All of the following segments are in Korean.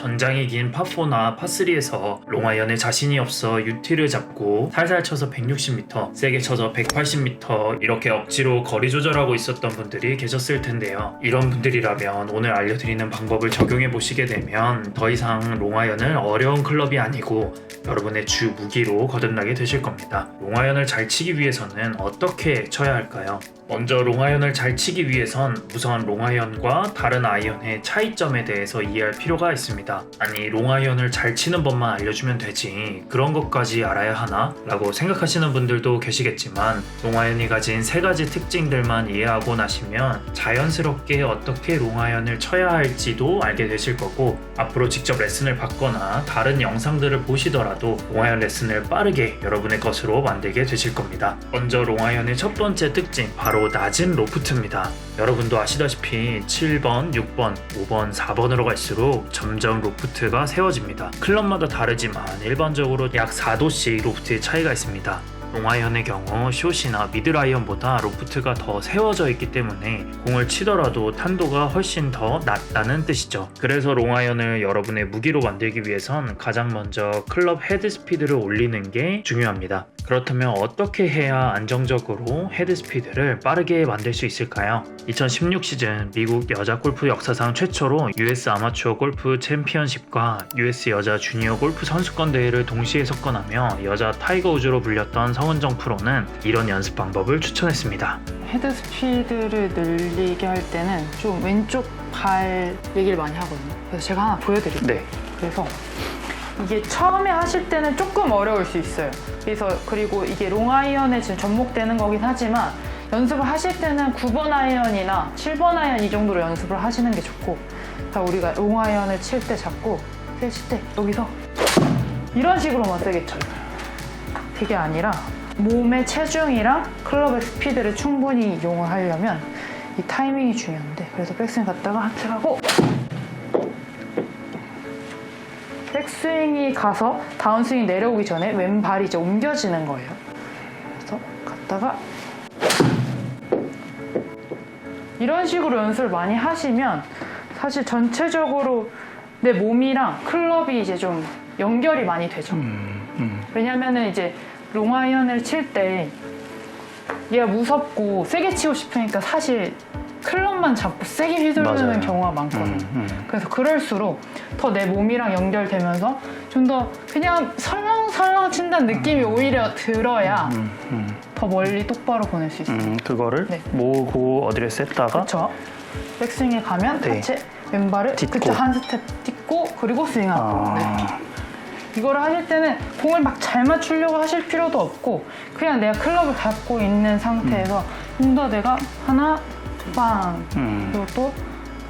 전장이 긴 파4나 파3에서 롱아이언에 자신이 없어 유티를 잡고 살살 쳐서 160m, 세게 쳐서 180m 이렇게 억지로 거리 조절하고 있었던 분들이 계셨을 텐데요. 이런 분들이라면 오늘 알려드리는 방법을 적용해 보시게 되면 더 이상 롱아이언은 어려운 클럽이 아니고 여러분의 주 무기로 거듭나게 되실 겁니다. 롱아이언을 잘 치기 위해서는 어떻게 쳐야 할까요? 먼저 롱아이언을 잘 치기 위해선 우선 롱아이언과 다른 아이언의 차이점에 대해서 이해할 필요가 있습니다. 아니 롱아이언을 잘 치는 법만 알려주면 되지 그런 것까지 알아야 하나? 라고 생각하시는 분들도 계시겠지만 롱아이언이 가진 세 가지 특징들만 이해하고 나시면 자연스럽게 어떻게 롱아이언을 쳐야 할지도 알게 되실 거고 앞으로 직접 레슨을 받거나 다른 영상들을 보시더라도 롱아이언 레슨을 빠르게 여러분의 것으로 만들게 되실 겁니다. 먼저 롱아이언의 첫 번째 특징 바로 낮은 로프트입니다. 여러분도 아시다시피 7번, 6번, 5번, 4번으로 갈수록 점점 로프트가 세워집니다. 클럽마다 다르지만 일반적으로 약 4도씩 로프트의 차이가 있습니다. 롱아이언의 경우 숏이나 미드라이언보다 로프트가 더 세워져 있기 때문에 공을 치더라도 탄도가 훨씬 더 낮다는 뜻이죠. 그래서 롱아이언을 여러분의 무기로 만들기 위해선 가장 먼저 클럽 헤드 스피드를 올리는 게 중요합니다. 그렇다면 어떻게 해야 안정적으로 헤드 스피드를 빠르게 만들 수 있을까요? 2016 시즌 미국 여자 골프 역사상 최초로 US 아마추어 골프 챔피언십과 US 여자 주니어 골프 선수권 대회를 동시에 석권하며 여자 타이거 우즈로 불렸던 성은정 프로는 이런 연습 방법을 추천했습니다. 헤드 스피드를 늘리게 할 때는 좀 왼쪽 발 얘기를 많이 하거든요. 그래서 제가 하나 보여드릴게요. 네. 그래서 이게 처음에 하실 때는 조금 어려울 수 있어요. 그리고 이게 롱아이언에 지금 접목되는 거긴 하지만 연습을 하실 때는 9번 아이언이나 7번 아이언 이 정도로 연습을 하시는 게 좋고, 자, 우리가 롱아이언을 칠 때 잡고 세실 때 여기서 이런 식으로만 세게 쳐요. 그게 아니라 몸의 체중이랑 클럽의 스피드를 충분히 이용을 하려면 이 타이밍이 중요한데, 그래서 백스윙 갔다가 하트 하고 백스윙이 가서 다운스윙이 내려오기 전에 왼발이 이제 옮겨지는 거예요. 그래서 갔다가 이런 식으로 연습을 많이 하시면 사실 전체적으로 내 몸이랑 클럽이 이제 좀 연결이 많이 되죠. 왜냐면은 이제 롱아이언을 칠 때 얘가 무섭고 세게 치고 싶으니까 사실 클럽만 잡고 세게 휘두르는 맞아요. 경우가 많거든요. 그래서 그럴수록 더 내 몸이랑 연결되면서 좀 더 그냥 설렁설렁 친다는 느낌이 오히려 들어야 더 멀리 똑바로 보낼 수 있어요. 그거를 네. 모으고 어디를 셌다가 그렇죠. 백스윙에 가면 네. 자체 왼발을 딛고. 그쵸, 한 스텝 딛고 그리고 스윙하고. 네. 이거를 하실 때는 공을 막 잘 맞추려고 하실 필요도 없고 그냥 내가 클럽을 갖고 있는 상태에서 좀 더 내가 하나 빵 그리고 또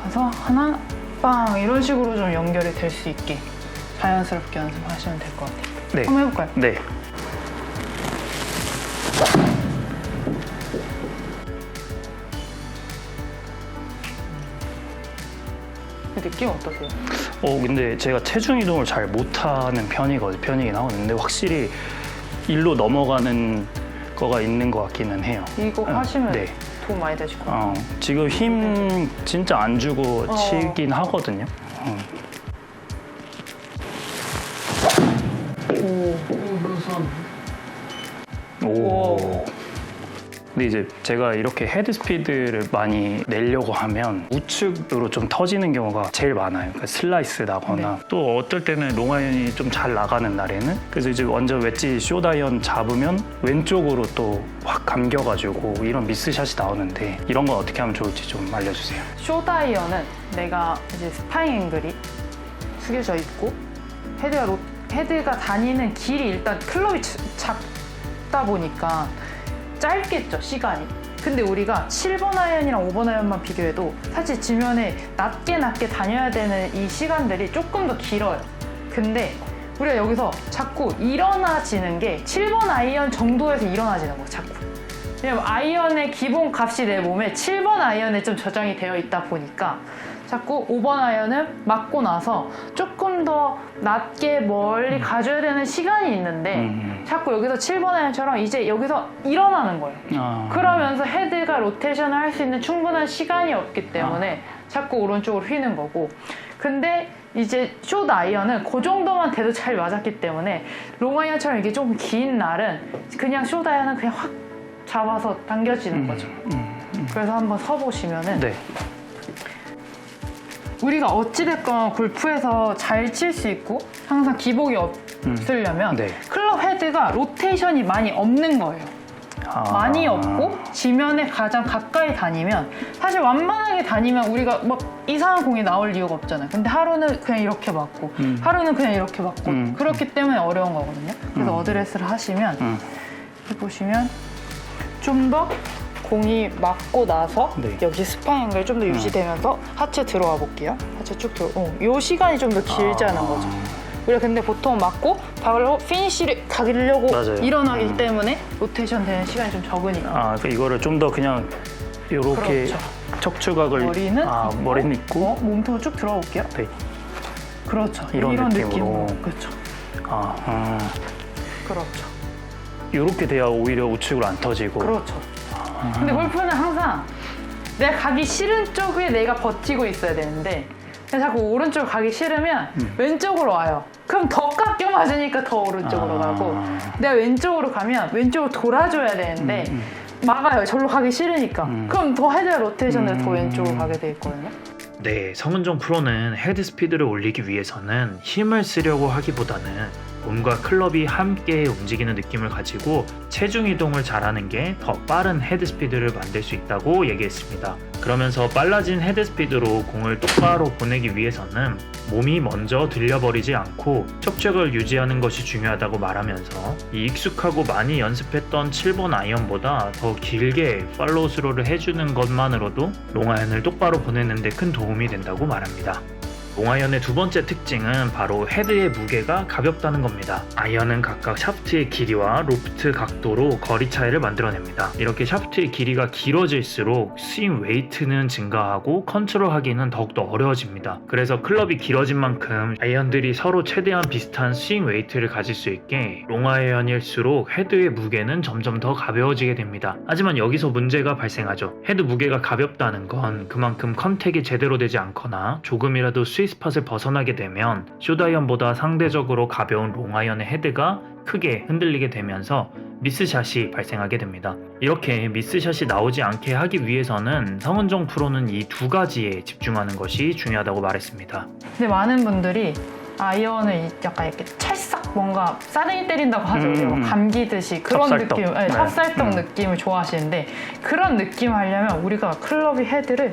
가서 하나 빵 이런 식으로 좀 연결이 될 수 있게 자연스럽게 연습하시면 될 것 같아요. 네. 한번 해볼까요? 네. 느낌 어떠세요? 근데 제가 체중 이동을 잘 못하는 편이긴 하거든요. 근데 확실히 일로 넘어가는 거가 있는 것 같기는 해요. 이거 하시면 네. 도움 많이 되실 것 같아요. 지금 힘 진짜 안 주고 치긴 하거든요. 오. 근데 이제 제가 이렇게 헤드 스피드를 많이 내려고 하면 우측으로 좀 터지는 경우가 제일 많아요. 그러니까 슬라이스 나거나 또 어떨 때는 롱아이언이 좀 잘 나가는 날에는 그래서 이제 완전 웨지 숏아이언 잡으면 왼쪽으로 또 확 감겨가지고 이런 미스샷이 나오는데 이런 건 어떻게 하면 좋을지 좀 알려주세요. 숏아이언은 내가 이제 스파잉 앵글이 숙여져 있고 헤드가 다니는 길이 일단 클럽이 작다 보니까 짧겠죠, 시간이. 근데 우리가 7번 아이언이랑 5번 아이언만 비교해도 사실 지면에 낮게 다녀야 되는 이 시간들이 조금 더 길어요. 근데 우리가 여기서 자꾸 일어나지는 게 7번 아이언 정도에서 일어나지는 거예요, 자꾸. 왜냐면 아이언의 기본 값이 내 몸에 7번 아이언에 좀 저장이 되어 있다 보니까 자꾸 5번 아이언을 맞고 나서 조금 더 낮게 멀리 가줘야 되는 시간이 있는데 자꾸 여기서 7번 아이언처럼 이제 여기서 일어나는 거예요. 그러면서 헤드가 로테이션을 할 수 있는 충분한 시간이 없기 때문에 자꾸 오른쪽으로 휘는 거고, 근데 이제 숏 아이언은 그 정도만 돼도 잘 맞았기 때문에 롱 아이언처럼 이게 좀 긴 날은 그냥 숏 아이언은 그냥 확 잡아서 당겨지는 거죠. 그래서 한번 서보시면은 네. 우리가 어찌됐건 골프에서 잘 칠 수 있고 항상 기복이 없으려면 네. 클럽 헤드가 로테이션이 많이 없는 거예요. 많이 없고 지면에 가장 가까이 다니면 사실 완만하게 다니면 우리가 막 이상한 공이 나올 이유가 없잖아요. 근데 하루는 그냥 이렇게 맞고 하루는 그냥 이렇게 맞고 그렇기 때문에 어려운 거거든요. 그래서 어드레스를 하시면 해보시면 좀 더 공이 맞고 나서 네. 여기 스파인 앵글 좀 더 유지되면서 하체 들어와 볼게요. 하체 쭉 들어. 요 시간이 좀 더 길자는 거죠. 우리가 근데 보통 맞고 바로 피니쉬를 가려고 맞아요. 일어나기 때문에 로테이션 되는 시간이 좀 적으니까. 이거를 좀 더 그냥 이렇게 그렇죠. 척추각을 머리는 머리는 있고 몸통을 쭉 들어와 볼게요. 네. 그렇죠. 이런 느낌으로. 느낌으로. 그렇죠. 그렇죠. 이렇게 돼야 오히려 우측으로 안 터지고. 그렇죠. 근데 골프는 항상 내가 가기 싫은 쪽에 내가 버티고 있어야 되는데 그냥 자꾸 오른쪽 가기 싫으면 왼쪽으로 와요. 그럼 더 깎여 맞으니까 더 오른쪽으로 가고 내가 왼쪽으로 가면 왼쪽으로 돌아줘야 되는데 막아요. 절로 가기 싫으니까. 그럼 더 헤드 로테이션을 더 왼쪽으로 가게 돼 있거든요. 네, 성은정 프로는 헤드 스피드를 올리기 위해서는 힘을 쓰려고 하기보다는 몸과 클럽이 함께 움직이는 느낌을 가지고 체중 이동을 잘하는 게 더 빠른 헤드 스피드를 만들 수 있다고 얘기했습니다. 그러면서 빨라진 헤드 스피드로 공을 똑바로 보내기 위해서는 몸이 먼저 들려버리지 않고 척추각을 유지하는 것이 중요하다고 말하면서 이 익숙하고 많이 연습했던 7번 아이언보다 더 길게 팔로우 스로를 해주는 것만으로도 롱아이언을 똑바로 보내는 데 큰 도움이 된다고 말합니다. 롱아이언의 두 번째 특징은 바로 헤드의 무게가 가볍다는 겁니다. 아이언은 각각 샤프트의 길이와 로프트 각도로 거리 차이를 만들어냅니다. 이렇게 샤프트의 길이가 길어질수록 스윙 웨이트는 증가하고 컨트롤하기는 더욱더 어려워집니다. 그래서 클럽이 길어진 만큼 아이언들이 서로 최대한 비슷한 스윙 웨이트를 가질 수 있게 롱아이언일수록 헤드의 무게는 점점 더 가벼워지게 됩니다. 하지만 여기서 문제가 발생하죠. 헤드 무게가 가볍다는 건 그만큼 컨택이 제대로 되지 않거나 조금이라도 스윗스팟을 벗어나게 되면 숏아이언보다 상대적으로 가벼운 롱아이언의 헤드가 크게 흔들리게 되면서 미스샷이 발생하게 됩니다. 이렇게 미스샷이 나오지 않게 하기 위해서는 성은정 프로는 이 두 가지에 집중하는 것이 중요하다고 말했습니다. 근데 많은 분들이 아이언을 약간 이렇게 찰싹 뭔가 싸대기 때린다고 하죠. 감기듯이 그런 찹쌀떡. 느낌, 네, 찹쌀떡 느낌을 좋아하시는데 그런 느낌 하려면 우리가 클럽의 헤드를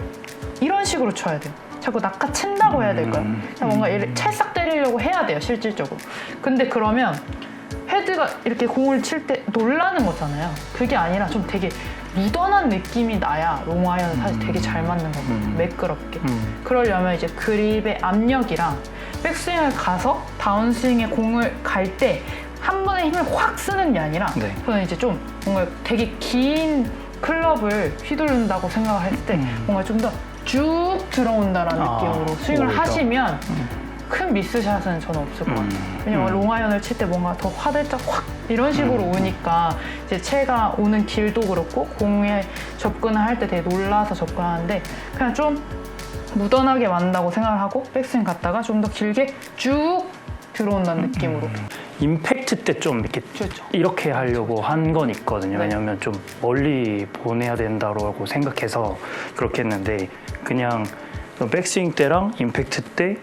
이런 식으로 쳐야 돼요. 자꾸 낚아챈다고 해야 될까요? 그냥 뭔가 찰싹 때리려고 해야 돼요, 실질적으로. 근데 그러면 헤드가 이렇게 공을 칠 때 놀라는 거잖아요. 그게 아니라 좀 되게 묻어난 느낌이 나야 롱아이언은 사실 되게 잘 맞는 거거든요. 매끄럽게. 그러려면 이제 그립의 압력이랑 백스윙을 가서 다운스윙에 공을 갈 때 한 번에 힘을 확 쓰는 게 아니라 네. 저는 이제 좀 뭔가 되게 긴 클럽을 휘두른다고 생각을 했을 때 뭔가 좀 더 쭉 들어온다라는 느낌으로 스윙을 오히려. 하시면 큰 미스샷은 저는 없을 것 같아요. 왜냐면 롱아이언을 칠 때 뭔가 더 화들짝 확 이런 식으로 오니까 이제 채가 오는 길도 그렇고 공에 접근을 할 때 되게 놀라서 접근하는데 그냥 좀 무던하게 맞는다고 생각을 하고 백스윙 갔다가 좀 더 길게 쭉 들어온다는 느낌으로. 임팩트 때 좀 이렇게 그렇죠. 이렇게 하려고 한 건 있거든요. 네. 왜냐면 좀 멀리 보내야 된다고 생각해서 그렇게 했는데 그냥 백스윙 때랑 임팩트 때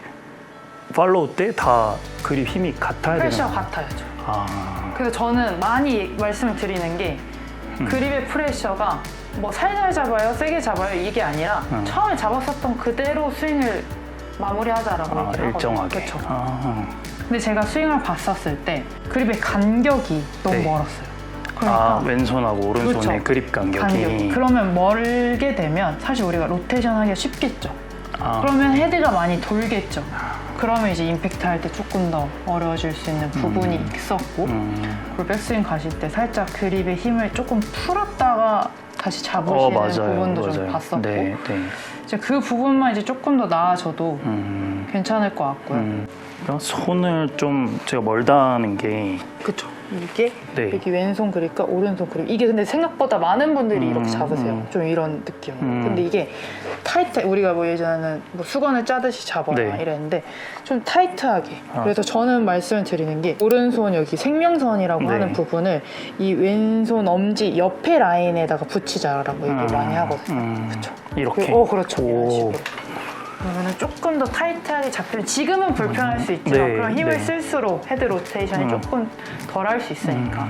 팔로우 때 다 그립 힘이 같아야 되는 프레셔 거예요. 같아야죠. 아, 그래서 저는 많이 말씀을 드리는 게 그립의 프레셔가 뭐 살살 잡아요, 세게 잡아요 이게 아니라 처음에 잡았었던 그대로 스윙을 마무리하자라고 얘기를 일정하게. 하거든요. 그렇죠. 아, 근데 제가 스윙을 봤었을 때 그립의 간격이 너무 네. 멀었어요. 그러니까 왼손하고 오른손의 그렇죠. 그립 간격이. 그러면 멀게 되면 사실 우리가 로테이션 하기가 쉽겠죠. 그러면 헤드가 많이 돌겠죠. 그러면 이제 임팩트 할 때 조금 더 어려워질 수 있는 부분이 있었고 그리고 백스윙 가실 때 살짝 그립의 힘을 조금 풀었다가 다시 잡으시는 부분도 좀 봤었고 네, 네. 이제 그 부분만 이제 조금 더 나아져도 괜찮을 것 같고요. 손을 좀 제가 멀다는 게 그쵸. 이게 네. 여기 왼손 그립과 오른손 그립. 이게 근데 생각보다 많은 분들이 이렇게 잡으세요. 음. 좀 이런 느낌. 근데 이게 타이트. 우리가 뭐 예전에는 뭐 수건을 짜듯이 잡아라 네. 이랬는데 좀 타이트하게. 아. 그래서 저는 말씀을 드리는 게 오른손 여기 생명선이라고 네. 하는 부분을 이 왼손 엄지 옆에 라인에다가 붙이자라고 얘기 많이 하거든요. 그렇죠. 이렇게. 그렇죠. 이런 오. 식으로. 그러면 조금 더 타이트하게 잡히면 지금은 불편할 수 있지만 네, 그런 힘을 네. 쓸수록 헤드 로테이션이 조금 덜 할 수 있으니까.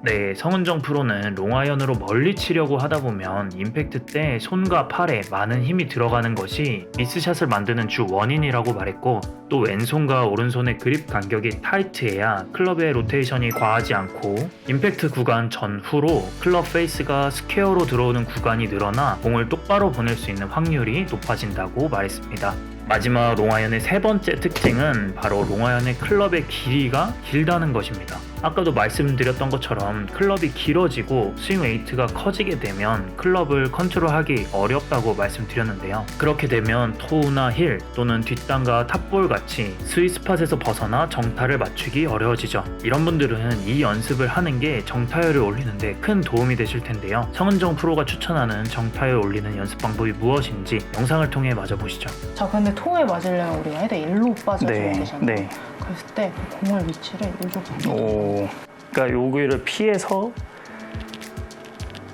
네, 성은정 프로는 롱아이언으로 멀리 치려고 하다 보면 임팩트 때 손과 팔에 많은 힘이 들어가는 것이 미스샷을 만드는 주 원인이라고 말했고, 또 왼손과 오른손의 그립 간격이 타이트해야 클럽의 로테이션이 과하지 않고 임팩트 구간 전후로 클럽 페이스가 스퀘어로 들어오는 구간이 늘어나 공을 똑바로 보낼 수 있는 확률이 높아진다고 말했습니다. 마지막 롱아이언의 세 번째 특징은 바로 롱아이언의 클럽의 길이가 길다는 것입니다. 아까도 말씀드렸던 것처럼 클럽이 길어지고 스윙 웨이트가 커지게 되면 클럽을 컨트롤하기 어렵다고 말씀드렸는데요. 그렇게 되면 토우나 힐 또는 뒷땅과 탑볼 같이 스윗스팟에서 벗어나 정타를 맞추기 어려워지죠. 이런 분들은 이 연습을 하는 게 정타율을 올리는데 큰 도움이 되실 텐데요. 성은정 프로가 추천하는 정타율 올리는 연습 방법이 무엇인지 영상을 통해 맞아 보시죠. 자, 근데 토에 맞으려면 우리가 헤드 일로 빠져줘야 네. 되잖아요. 네. 그랬을 때 공을 위치를 이쪽으로. 오. 그러니까 여기를 피해서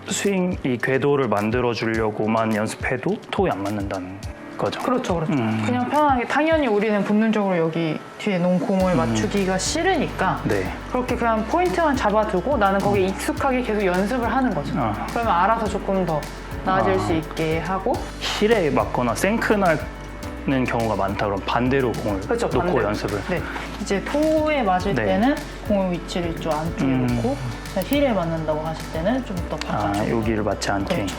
스윙 이 궤도를 만들어 주려고만 연습해도 토에 안 맞는다는 거죠. 그렇죠, 그렇죠. 그냥 편하게 당연히 우리는 본능적으로 여기 뒤에 놓은 공을 맞추기가 싫으니까 네. 그렇게 그냥 포인트만 잡아두고 나는 거기에 익숙하게 계속 연습을 하는 거죠. 그러면 알아서 조금 더 나아질 수 있게 하고. 힐에 맞거나 생크 나는 경우가 많다 그럼 반대로 공을 그렇죠, 놓고 반대로. 연습을. 네, 이제 토에 맞을 네. 때는 공의 위치를 좀 안쪽에 놓고 자, 힐에 맞는다고 하실 때는 좀 더 바깥쪽에. 여기를 맞지 않게. 그렇죠.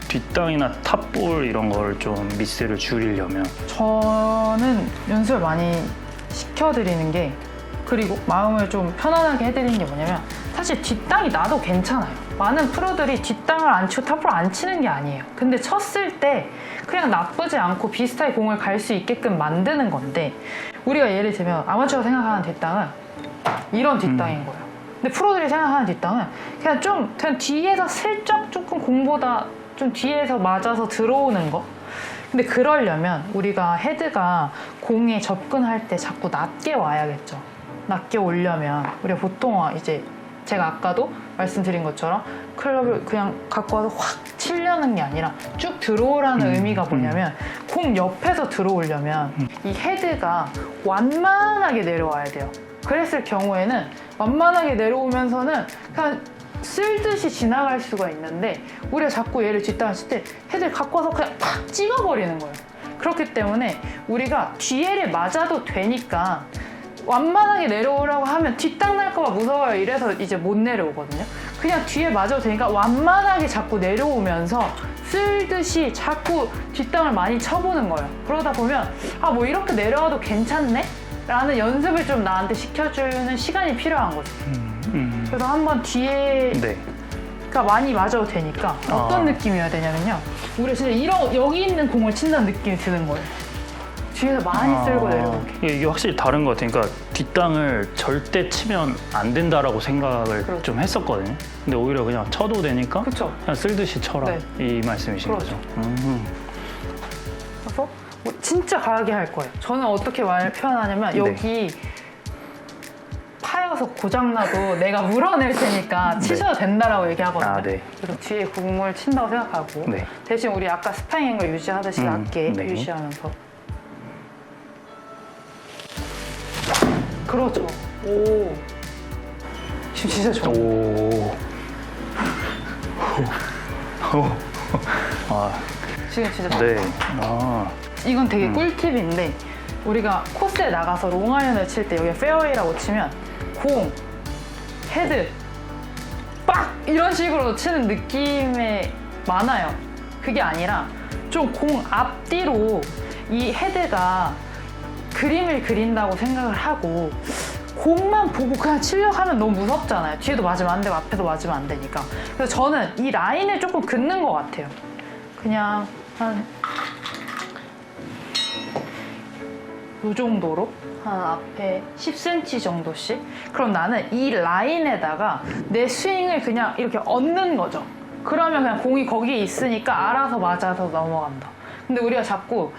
뒷땅이나 탑볼 이런 걸 좀 미스를 줄이려면 저는 연습을 많이 시켜드리는 게, 그리고 마음을 좀 편안하게 해드리는 게 뭐냐면, 사실 뒷땅이 나도 괜찮아요. 많은 프로들이 뒷땅을 안 치고 탑볼 안 치는 게 아니에요. 근데 쳤을 때 그냥 나쁘지 않고 비슷하게 공을 갈 수 있게끔 만드는 건데, 우리가 예를 들면 아마추어가 생각하는 뒷땅은 이런 뒷땅인 거예요. 근데 프로들이 생각하는 뒷땅은 그냥 뒤에서 슬쩍 조금 공보다 좀 뒤에서 맞아서 들어오는 거. 근데 그러려면 우리가 헤드가 공에 접근할 때 자꾸 낮게 와야겠죠. 낮게 오려면 우리가 보통 이제 제가 아까도 말씀드린 것처럼 클럽을 그냥 갖고 와서 확 치려는 게 아니라 쭉 들어오라는 의미가 뭐냐면, 공 옆에서 들어오려면 이 헤드가 완만하게 내려와야 돼요. 그랬을 경우에는 완만하게 내려오면서는 그냥 쓸듯이 지나갈 수가 있는데, 우리가 자꾸 얘를 뒷땅을 칠 때 헤드를 갖고 와서 그냥 팍 찍어버리는 거예요. 그렇기 때문에 우리가 뒤에를 맞아도 되니까 완만하게 내려오라고 하면 뒷땅 날까봐 무서워요. 이래서 이제 못 내려오거든요. 그냥 뒤에 맞아도 되니까 완만하게 자꾸 내려오면서 쓸듯이 자꾸 뒷땅을 많이 쳐보는 거예요. 그러다 보면 뭐 이렇게 내려와도 괜찮네? 라는 연습을 좀 나한테 시켜주는 시간이 필요한 거죠. 그래서 한번 뒤에가 많이 맞아도 되니까 어떤 느낌이어야 되냐면요. 우리 진짜 여기 있는 공을 친다는 느낌이 드는 거예요. 뒤에서 많이 쓸고 내려오게. 이게 확실히 다른 것 같아요. 그러니까 뒷땅을 절대 치면 안 된다라고 생각을 그렇죠. 좀 했었거든요. 근데 오히려 그냥 쳐도 되니까 그쵸. 그냥 쓸듯이 쳐라. 네. 이 말씀이신 그렇죠. 거죠. 그래서 진짜 강하게 할 거예요. 저는 어떻게 표현하냐면, 네. 여기 파여서 고장나도 내가 물어낼 테니까 치셔도 된다라고 얘기하거든요. 네. 그래서 뒤에 공을 친다고 생각하고, 네. 대신 우리 아까 스파잉 앵글 유지하듯이 낮게 네. 유지하면서. 그렇죠. 오. 지금 진짜 좋아. 오. 지금 진짜 좋아. 네. 이건 되게 꿀팁인데, 우리가 코스에 나가서 롱아이언을 칠 때 여기 페어웨이라고 치면 공, 헤드, 빡! 이런 식으로 치는 느낌이 많아요. 그게 아니라 좀 공 앞뒤로 이 헤드가 그림을 그린다고 생각을 하고 공만 보고 그냥 치려고 하면 너무 무섭잖아요. 뒤에도 맞으면 안 되고 앞에도 맞으면 안 되니까. 그래서 저는 이 라인을 조금 긋는 것 같아요. 그냥 한 요 정도로 한 앞에 10cm 정도씩. 그럼 나는 이 라인에다가 내 스윙을 그냥 이렇게 얹는 거죠. 그러면 그냥 공이 거기에 있으니까 알아서 맞아서 넘어간다. 근데 우리가 자꾸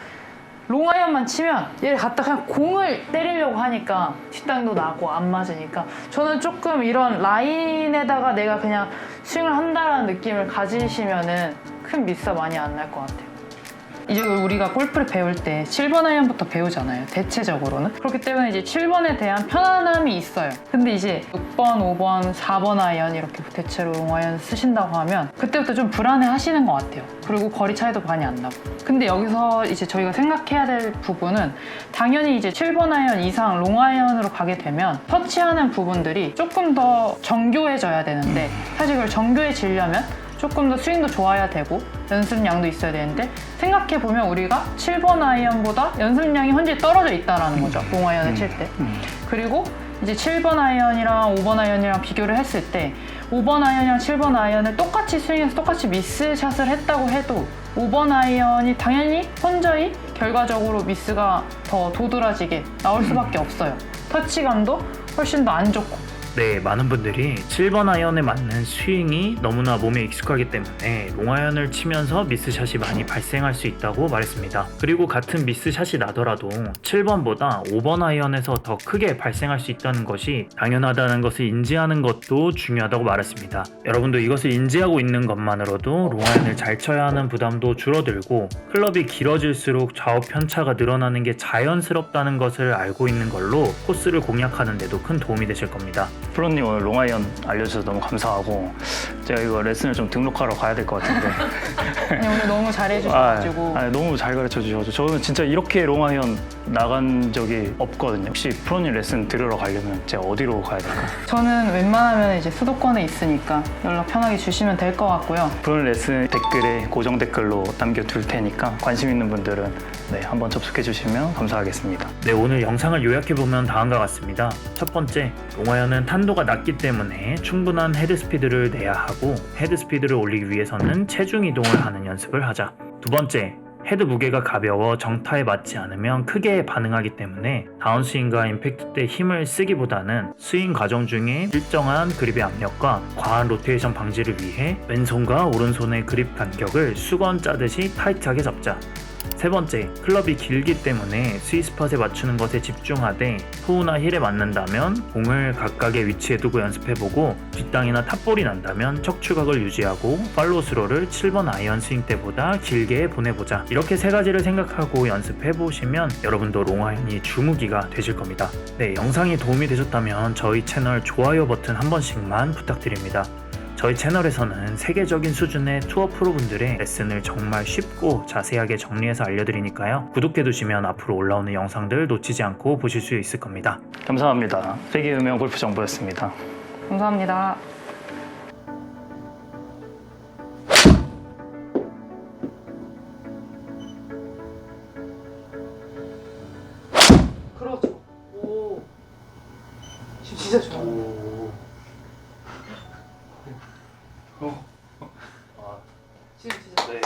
롱아이언만 치면 얘를 갖다 그냥 공을 때리려고 하니까 뒷땅도 나고 안 맞으니까 저는 조금 이런 라인에다가 내가 그냥 스윙을 한다라는 느낌을 가지시면은 큰 미스가 많이 안 날 것 같아요. 이제 우리가 골프를 배울 때 7번 아이언부터 배우잖아요. 대체적으로는. 그렇기 때문에 이제 7번에 대한 편안함이 있어요. 근데 이제 6번, 5번, 4번 아이언 이렇게 대체로 롱아이언 쓰신다고 하면 그때부터 좀 불안해 하시는 것 같아요. 그리고 거리 차이도 많이 안 나고. 근데 여기서 이제 저희가 생각해야 될 부분은 당연히 이제 7번 아이언 이상 롱아이언으로 가게 되면 터치하는 부분들이 조금 더 정교해져야 되는데 사실 그걸 정교해지려면 조금 더 스윙도 좋아야 되고 연습량도 있어야 되는데 생각해보면 우리가 7번 아이언보다 연습량이 현재 떨어져 있다는 거죠. 롱 아이언을 칠 때. 그리고 이제 7번 아이언이랑 5번 아이언이랑 비교를 했을 때 5번 아이언이랑 7번 아이언을 똑같이 스윙해서 똑같이 미스샷을 했다고 해도 5번 아이언이 당연히 혼자이 결과적으로 미스가 더 도드라지게 나올 수밖에 없어요. 터치감도 훨씬 더 안 좋고. 네, 많은 분들이 7번 아이언에 맞는 스윙이 너무나 몸에 익숙하기 때문에 롱아이언을 치면서 미스샷이 많이 발생할 수 있다고 말했습니다. 그리고 같은 미스샷이 나더라도 7번보다 5번 아이언에서 더 크게 발생할 수 있다는 것이 당연하다는 것을 인지하는 것도 중요하다고 말했습니다. 여러분도 이것을 인지하고 있는 것만으로도 롱아이언을 잘 쳐야 하는 부담도 줄어들고 클럽이 길어질수록 좌우 편차가 늘어나는 게 자연스럽다는 것을 알고 있는 걸로 코스를 공략하는 데도 큰 도움이 되실 겁니다. 프로님 오늘 롱아이언 알려주셔서 너무 감사하고 제가 이거 레슨을 좀 등록하러 가야 될 것 같은데 아니, 오늘 너무 잘해주셔가지고 너무 잘 가르쳐 주셔서 저는 진짜 이렇게 롱아이언 나간 적이 없거든요. 혹시 프로님 레슨 들으러 가려면 제가 어디로 가야 될까요? 저는 웬만하면 이제 수도권에 있으니까 연락 편하게 주시면 될 것 같고요. 프로님 레슨 댓글에 고정 댓글로 남겨둘 테니까 관심 있는 분들은 한번 접속해 주시면 감사하겠습니다. 네, 오늘 영상을 요약해보면 다음과 같습니다. 첫 번째, 롱아이언은 탄도가 낮기 때문에 충분한 헤드스피드를 내야 하고 헤드스피드를 올리기 위해서는 체중 이동을 하는 연습을 하자. 두 번째, 헤드 무게가 가벼워 정타에 맞지 않으면 크게 반응하기 때문에 다운스윙과 임팩트 때 힘을 쓰기보다는 스윙 과정 중에 일정한 그립의 압력과 과한 로테이션 방지를 위해 왼손과 오른손의 그립 간격을 수건 짜듯이 타이트하게 잡자. 세 번째, 클럽이 길기 때문에 스윗스팟에 맞추는 것에 집중하되 토우나 힐에 맞는다면 공을 각각의 위치에 두고 연습해보고 뒷땅이나 탑볼이 난다면 척추각을 유지하고 팔로우 스로를 7번 아이언 스윙 때보다 길게 보내보자. 이렇게 세 가지를 생각하고 연습해보시면 여러분도 롱아이언이 주무기가 되실 겁니다. 네, 영상이 도움이 되셨다면 저희 채널 좋아요 버튼 한 번씩만 부탁드립니다. 저희 채널에서는 세계적인 수준의 투어 프로분들의 레슨을 정말 쉽고 자세하게 정리해서 알려드리니까요. 구독해두시면 앞으로 올라오는 영상들 놓치지 않고 보실 수 있을 겁니다. 감사합니다. 세계음영 골프 정보였습니다. 감사합니다. 그렇죠. 오. 진짜 좋아. 진짜. 네.